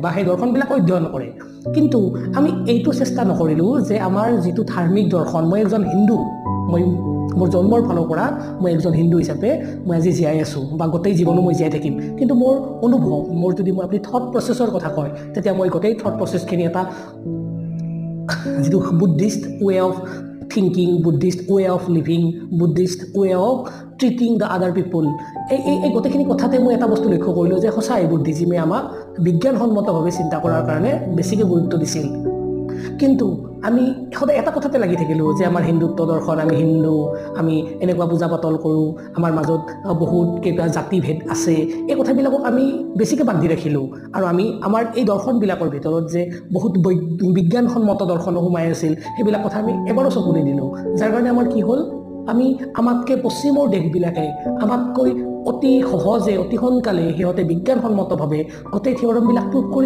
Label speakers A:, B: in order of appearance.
A: বা সেই দৰ্শনবিলাক অধ্যয়ন কৰে। কিন্তু আমি এইটো চেষ্টা নকৰিলোঁ যে আমাৰ যিটো ধাৰ্মিক দৰ্শন, মই এজন হিন্দু, মই মোৰ জন্মৰ ফালৰ পৰা মই এজন হিন্দু হিচাপে মই আজি জীয়াই আছোঁ বা গোটেই জীৱনো মই জীয়াই থাকিম। কিন্তু মোৰ অনুভৱ, মোৰ যদি মই আপুনি থট প্ৰচেছৰ কথা কয়, তেতিয়া মই গোটেই থট প্ৰচেছখিনি এটা যিটো Buddhist way of thinking, Buddhist way of living, Buddhist way of treating the other people, এই গোটেইখিনি কথাতে মই এটা বস্তু লক্ষ্য কৰিলোঁ যে সঁচাই বুদ্ধিজিমে আমাক বিজ্ঞানসন্মতভাৱে চিন্তা কৰাৰ কাৰণে বেছিকৈ গুৰুত্ব দিছিল। কিন্তু আমি সদায় এটা কথাতে লাগি থাকিলোঁ যে আমাৰ হিন্দুত্ব দৰ্শন, আমি হিন্দু, আমি এনেকুৱা পূজা পাতল কৰোঁ, আমাৰ মাজত বহুত কেইটা জাতিভেদ আছে, এই কথাবিলাকক আমি বেছিকৈ বান্ধি ৰাখিলোঁ। আৰু আমি আমাৰ এই দৰ্শনবিলাকৰ ভিতৰত যে বহুত বিজ্ঞানসন্মত দৰ্শনো সোমাই আছিল, সেইবিলাক কথা আমি এবাৰো চকু নিদিলোঁ। যাৰ কাৰণে আমাৰ কি হ'ল, আমি আমাতকৈ পশ্চিমৰ দেশবিলাকে আমাতকৈ অতি সহজে, অতি সোনকালে সিহঁতে বিজ্ঞানসন্মতভাৱে গোটেই থিয়ৰমবিলাক প্ৰুভ কৰি